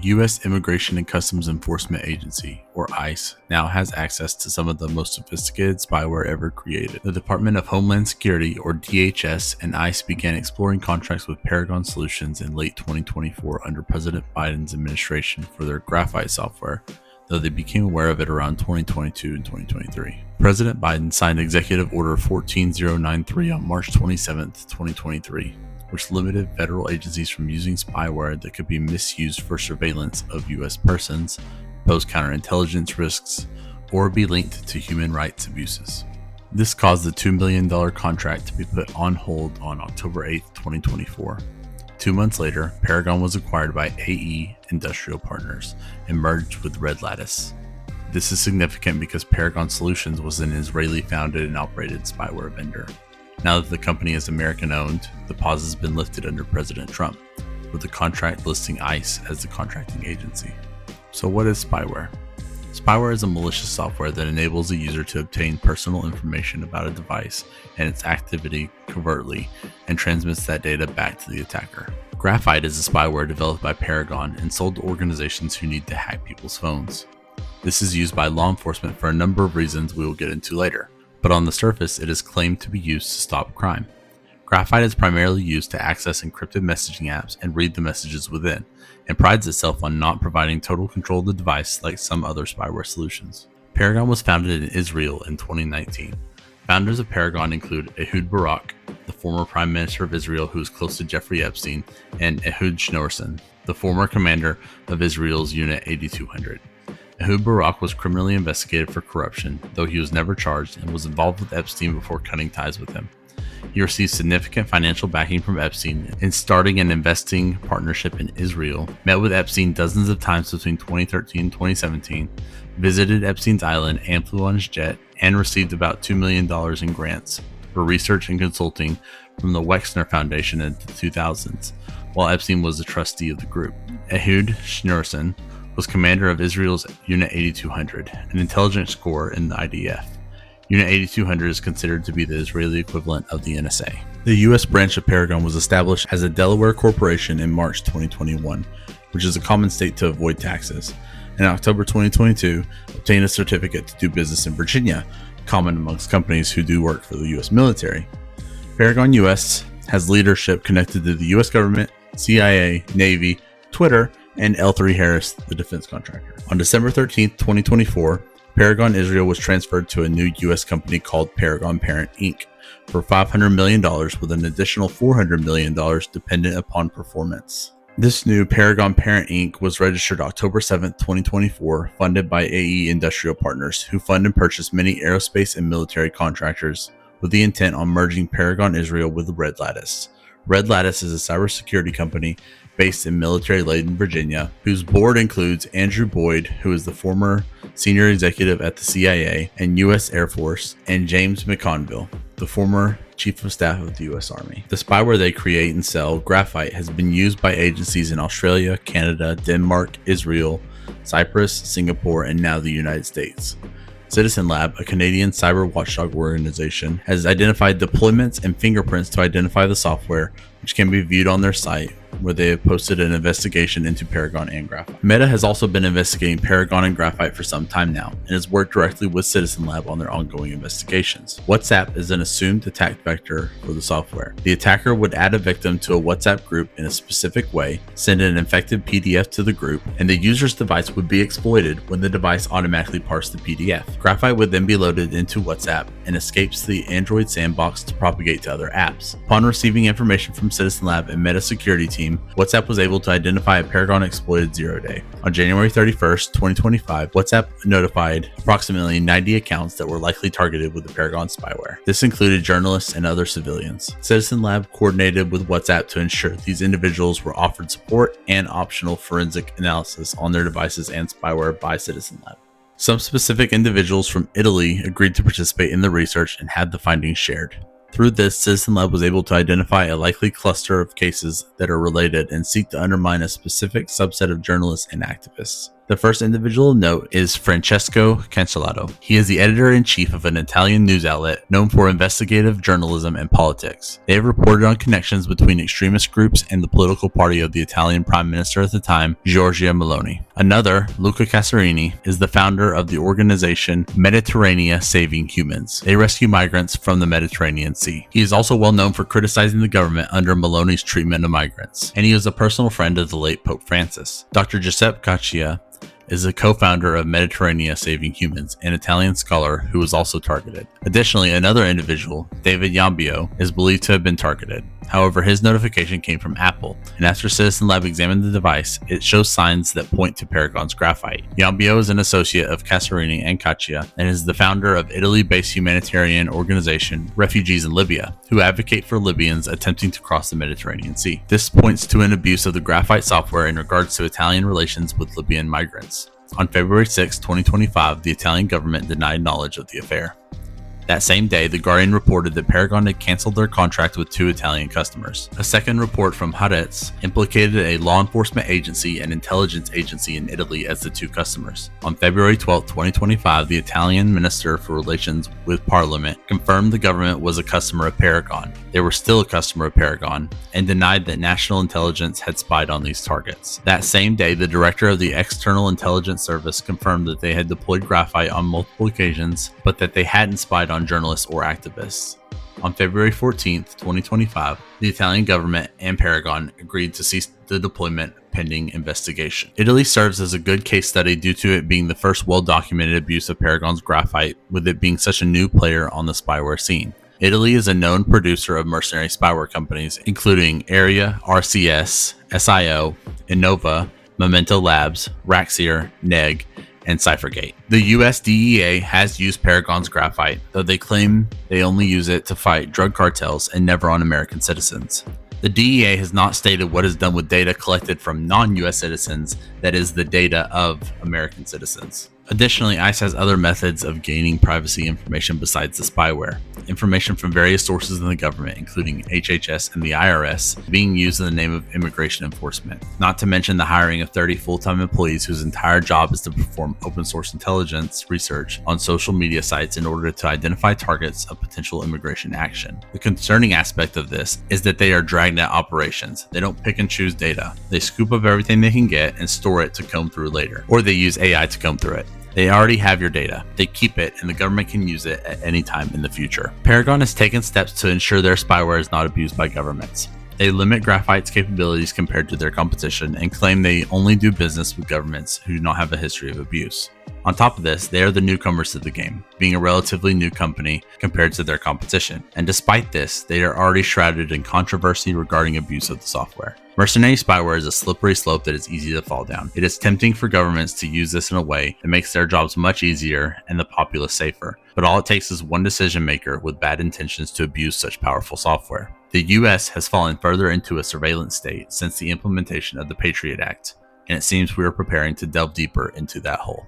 U.S. Immigration and Customs Enforcement Agency, or ICE, now has access to some of the most sophisticated spyware ever created. The Department of Homeland Security, or DHS, and ICE began exploring contracts with Paragon Solutions in late 2024 under President Biden's administration for their Graphite software, though they became aware of it around 2022 and 2023. President Biden signed Executive Order 14093 on March 27, 2023. Which limited federal agencies from using spyware that could be misused for surveillance of U.S. persons, pose counterintelligence risks, or be linked to human rights abuses. This caused the $2 million contract to be put on hold on October 8, 2024. 2 months later, Paragon was acquired by AE Industrial Partners and merged with Red Lattice. This is significant because Paragon Solutions was an Israeli-founded and operated spyware vendor. Now that the company is American-owned, the pause has been lifted under President Trump, with the contract listing ICE as the contracting agency. So what is spyware? Spyware is a malicious software that enables a user to obtain personal information about a device and its activity covertly and transmits that data back to the attacker. Graphite is a spyware developed by Paragon and sold to organizations who need to hack people's phones. This is used by law enforcement for a number of reasons we will get into later. But on the surface, it is claimed to be used to stop crime. Graphite is primarily used to access encrypted messaging apps and read the messages within, and prides itself on not providing total control of the device like some other spyware solutions. Paragon was founded in Israel in 2019. Founders of Paragon include Ehud Barak, the former Prime Minister of Israel who was close to Jeffrey Epstein, and Ehud Schneerson, the former commander of Israel's Unit 8200. Ehud Barak was criminally investigated for corruption, though he was never charged and was involved with Epstein before cutting ties with him. He received significant financial backing from Epstein in starting an investing partnership in Israel, met with Epstein dozens of times between 2013 and 2017, visited Epstein's island and flew on his jet, and received about $2 million in grants for research and consulting from the Wexner Foundation in the 2000s, while Epstein was a trustee of the group. Ehud Schneerson was commander of Israel's Unit 8200, an intelligence corps in the IDF. Unit 8200 is considered to be the Israeli equivalent of the NSA. The U.S. branch of Paragon was established as a Delaware corporation in March 2021, which is a common state to avoid taxes. In October 2022, obtained a certificate to do business in Virginia, common amongst companies who do work for the U.S. military. Paragon US has leadership connected to the U.S. government, CIA, Navy, Twitter, and L3 Harris, the defense contractor. On December 13, 2024, Paragon Israel was transferred to a new U.S. company called Paragon Parent Inc. for $500 million with an additional $400 million dependent upon performance. This new Paragon Parent Inc. was registered October 7, 2024, funded by AE Industrial Partners, who fund and purchase many aerospace and military contractors, with the intent on merging Paragon Israel with Red Lattice. Red Lattice is a cybersecurity company based in military Layton, Virginia, whose board includes Andrew Boyd, who is the former senior executive at the CIA and U.S. Air Force, and James McConville, the former chief of staff of the U.S. Army. The spyware they create and sell, Graphite, has been used by agencies in Australia, Canada, Denmark, Israel, Cyprus, Singapore, and now the United States. Citizen Lab, a Canadian cyber watchdog organization, has identified deployments and fingerprints to identify the software, which can be viewed on their site, where they have posted an investigation into Paragon and Graphite. Meta has also been investigating Paragon and Graphite for some time now, and has worked directly with Citizen Lab on their ongoing investigations. WhatsApp is an assumed attack vector for the software. The attacker would add a victim to a WhatsApp group in a specific way, send an infected PDF to the group, and the user's device would be exploited when the device automatically parsed the PDF. Graphite would then be loaded into WhatsApp and escapes the Android sandbox to propagate to other apps. Upon receiving information from Citizen Lab and Meta security team, WhatsApp was able to identify a Paragon exploited 0-day. On January 31st, 2025, WhatsApp notified approximately 90 accounts that were likely targeted with the Paragon spyware. This included journalists and other civilians. Citizen Lab coordinated with WhatsApp to ensure these individuals were offered support and optional forensic analysis on their devices and spyware by Citizen Lab. Some specific individuals from Italy agreed to participate in the research and had the findings shared. Through this, Citizen Lab was able to identify a likely cluster of cases that are related and seek to undermine a specific subset of journalists and activists. The first individual of note is Francesco Cancellato. He is the editor-in-chief of an Italian news outlet known for investigative journalism and politics. They have reported on connections between extremist groups and the political party of the Italian Prime Minister at the time, Giorgia Meloni. Another, Luca Casarini, is the founder of the organization Mediterranea Saving Humans. They rescue migrants from the Mediterranean Sea. He is also well known for criticizing the government under Meloni's treatment of migrants, and he was a personal friend of the late Pope Francis. Dr. Giuseppe Caccia is a co-founder of Mediterranea Saving Humans, an Italian scholar who was also targeted. Additionally, another individual, David Yambio, is believed to have been targeted. However, his notification came from Apple, and after Citizen Lab examined the device, it shows signs that point to Paragon's Graphite. Yambio is an associate of Casarini and Caccia, and is the founder of Italy-based humanitarian organization Refugees in Libya, who advocate for Libyans attempting to cross the Mediterranean Sea. This points to an abuse of the Graphite software in regards to Italian relations with Libyan migrants. On February 6, 2025, the Italian government denied knowledge of the affair. That same day, The Guardian reported that Paragon had canceled their contract with 2 Italian customers. A second report from Haaretz implicated a law enforcement agency and intelligence agency in Italy as the 2 customers. On February 12, 2025, the Italian Minister for Relations with Parliament confirmed the government was a customer of Paragon. They were still a customer of Paragon, and denied that national intelligence had spied on these targets. That same day, the director of the External Intelligence Service confirmed that they had deployed Graphite on multiple occasions, but that they hadn't spied on journalists or activists. On February 14, 2025, the Italian government and Paragon agreed to cease the deployment pending investigation. Italy serves as a good case study due to it being the first well-documented abuse of Paragon's Graphite, with it being such a new player on the spyware scene. Italy is a known producer of mercenary spyware companies, including Area, RCS, SIO, Innova, Memento Labs, Raxier, Neg, and Cyphergate. The US DEA has used Paragon's Graphite, though they claim they only use it to fight drug cartels and never on American citizens. The DEA has not stated what is done with data collected from non-US citizens, that is, the data of American citizens. Additionally, ICE has other methods of gaining privacy information besides the spyware. Information from various sources in the government, including HHS and the IRS, being used in the name of immigration enforcement. Not to mention the hiring of 30 full-time employees whose entire job is to perform open source intelligence research on social media sites in order to identify targets of potential immigration action. The concerning aspect of this is that they are dragnet operations. They don't pick and choose data. They scoop up everything they can get and store it to comb through later, or they use AI to comb through it. They already have your data. They keep it, and the government can use it at any time in the future. Paragon has taken steps to ensure their spyware is not abused by governments. They limit Graphite's capabilities compared to their competition and claim they only do business with governments who do not have a history of abuse. On top of this, they are the newcomers to the game, being a relatively new company compared to their competition. And despite this, they are already shrouded in controversy regarding abuse of the software. Mercenary spyware is a slippery slope that is easy to fall down. It is tempting for governments to use this in a way that makes their jobs much easier and the populace safer. But all it takes is one decision maker with bad intentions to abuse such powerful software. The US has fallen further into a surveillance state since the implementation of the Patriot Act, and it seems we are preparing to delve deeper into that hole.